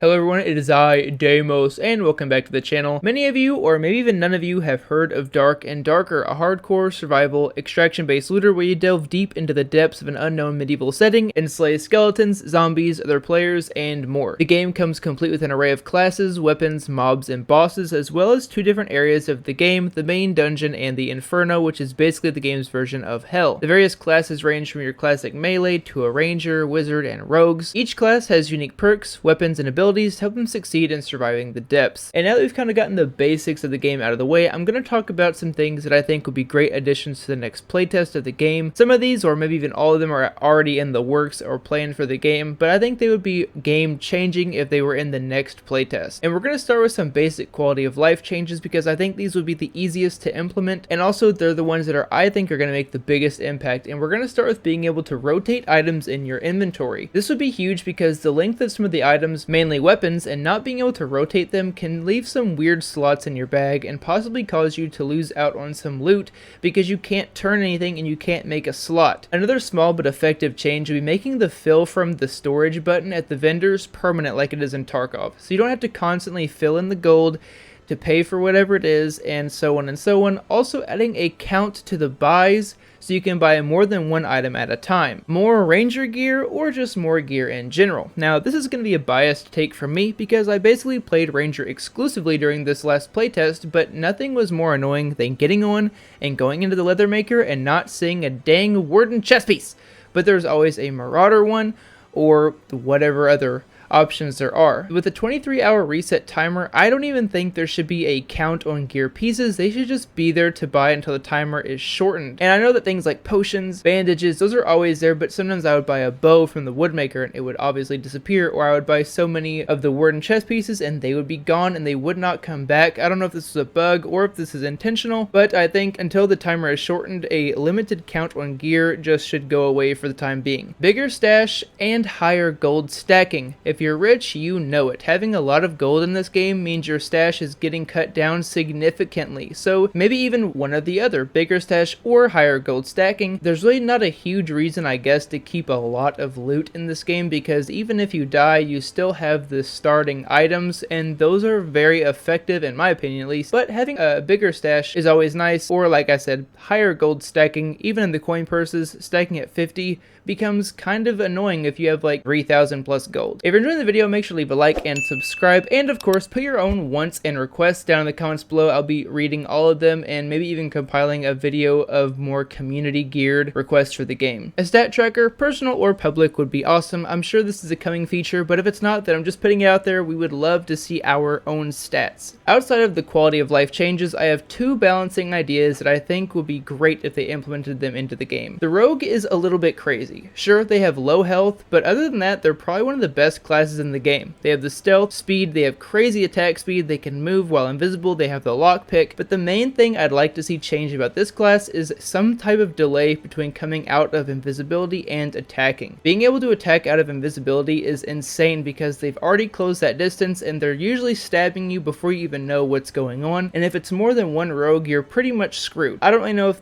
Hello everyone, it is I, Deimos, and welcome back to the channel. Many of you, or maybe even none of you, have heard of Dark and Darker, a hardcore survival extraction-based looter where you delve deep into the depths of an unknown medieval setting and slay skeletons, zombies, other players, and more. The game comes complete with an array of classes, weapons, mobs, and bosses, as well as two different areas of the game, the main dungeon and the Inferno, which is basically the game's version of Hell. The various classes range from your classic melee to a ranger, wizard, and rogues. Each class has unique perks, weapons, and abilities to help them succeed in surviving the depths. And now that we've kind of gotten the basics of the game out of the way, I'm going to talk about some things that I think would be great additions to the next playtest of the game. Some of these, or maybe even all of them, are already in the works or planned for the game, but I think they would be game changing if they were in the next playtest. And we're going to start with some basic quality of life changes because I think these would be the easiest to implement, and also they're the ones that I think are going to make the biggest impact. And we're going to start with being able to rotate items in your inventory. This would be huge because the length of some of the items, mainly weapons, and not being able to rotate them can leave some weird slots in your bag and possibly cause you to lose out on some loot because you can't turn anything and you can't make a slot. Another small but effective change would be making the fill from the storage button at the vendors permanent like it is in Tarkov, so you don't have to constantly fill in the gold to pay for whatever it is, and so on and so on. Also adding a count to the buys so you can buy more than one item at a time. More ranger gear or just more gear in general. Now this is going to be a biased take from me because I basically played ranger exclusively during this last playtest, but nothing was more annoying than getting on and going into the leather maker and not seeing a dang warden chest piece. But there's always a marauder one or whatever other options there are. With a 23-hour reset timer, I don't even think there should be a count on gear pieces. They should just be there to buy until the timer is shortened. And I know that things like potions, bandages, those are always there, but sometimes I would buy a bow from the woodmaker and it would obviously disappear, or I would buy so many of the warden chest pieces and they would be gone and they would not come back. I don't know if this is a bug or if this is intentional, but I think until the timer is shortened, a limited count on gear just should go away for the time being. Bigger stash and higher gold stacking. If you're rich, you know it. Having a lot of gold in this game means your stash is getting cut down significantly. So maybe even one or the other, bigger stash or higher gold stacking. There's really not a huge reason, I guess, to keep a lot of loot in this game because even if you die, you still have the starting items, and those are very effective in my opinion at least. But having a bigger stash is always nice, or like I said, higher gold stacking. Even in the coin purses, stacking at 50 becomes kind of annoying if you have like 3,000 plus gold. If you're enjoying the video, make sure to leave a like and subscribe, and of course put your own wants and requests down in the comments below. I'll be reading all of them and maybe even compiling a video of more community geared requests for the game. A stat tracker, personal or public, would be awesome. I'm sure this is a coming feature, but if it's not, then I'm just putting it out there. We would love to see our own stats. Outside of the quality of life changes, I have two balancing ideas that I think would be great if they implemented them into the game. The rogue is a little bit crazy. Sure, they have low health, but other than that, they're probably one of the best classes in the game. They have the stealth, speed, they have crazy attack speed, they can move while invisible, they have the lockpick, but the main thing I'd like to see change about this class is some type of delay between coming out of invisibility and attacking. Being able to attack out of invisibility is insane because they've already closed that distance and they're usually stabbing you before you even know what's going on, and if it's more than one rogue, you're pretty much screwed. I don't really know if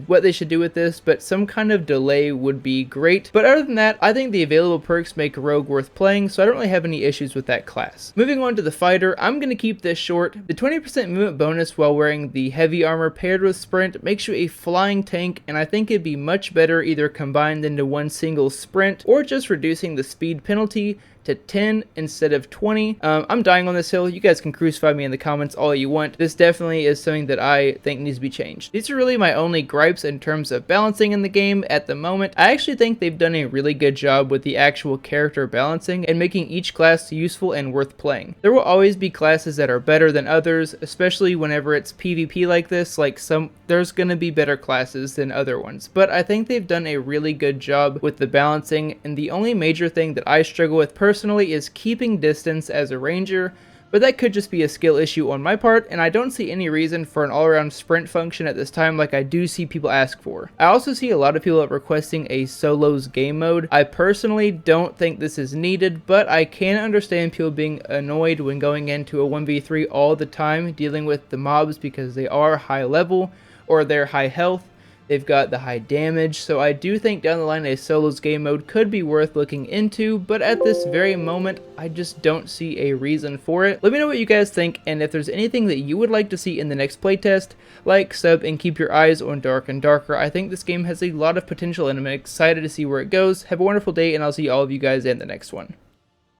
what they should do with this, but some kind of delay would be great. But other than that, I think the available perks make Rogue worth playing, so I don't really have any issues with that class. Moving on to the fighter, I'm going to keep this short. The 20% movement bonus while wearing the heavy armor paired with sprint makes you a flying tank, and I think it'd be much better either combined into one single sprint or just reducing the speed penalty to 10 instead of 20. I'm dying on this hill. You guys can crucify me in the comments all you want. This definitely is something that I think needs to be changed. These are really my only gripes in terms of balancing in the game at the moment. I actually think they've done a really good job with the actual character balancing and making each class useful and worth playing. There will always be classes that are better than others, especially whenever it's PvP like this. There's gonna be better classes than other ones, but I think they've done a really good job with the balancing, and the only major thing that I struggle with personally is keeping distance as a ranger, but that could just be a skill issue on my part, and I don't see any reason for an all-around sprint function at this time like I do see people ask for. I also see a lot of people requesting a solos game mode. I personally don't think this is needed, but I can understand people being annoyed when going into a 1v3 all the time dealing with the mobs because they are high level or they're high health. They've got the high damage, so I do think down the line a solos game mode could be worth looking into, but at this very moment, I just don't see a reason for it. Let me know what you guys think, and if there's anything that you would like to see in the next playtest, like, sub, and keep your eyes on Dark and Darker. I think this game has a lot of potential, and I'm excited to see where it goes. Have a wonderful day, and I'll see all of you guys in the next one.